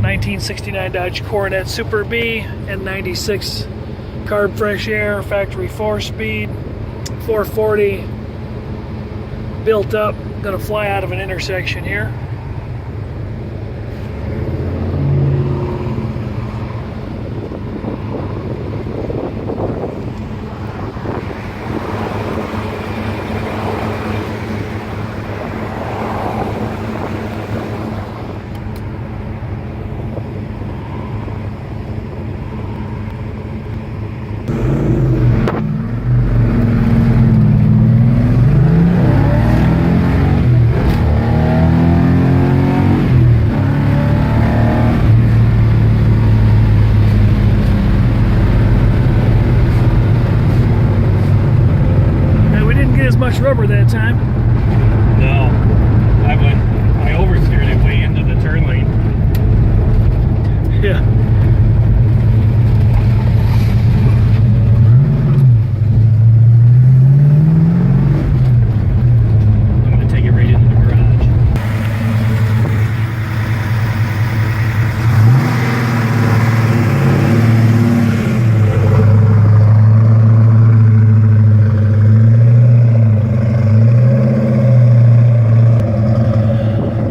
1969 Dodge Coronet Superbee, N96 carb fresh air, factory 4-speed, 440, built up. Gonna fly out of an intersection here. Much rubber that time. No, I oversteered it way into the turn lane. Yeah. I'm gonna take it right into the garage.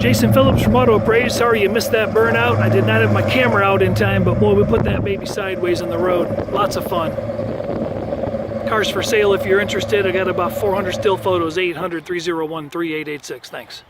Jason Phillips from Auto Appraise. Sorry you missed that burnout. I did not have my camera out in time, but boy, we put that baby sideways in the road. Lots of fun. Cars for sale if you're interested. I got about 400 still photos. 800-301-3886. Thanks.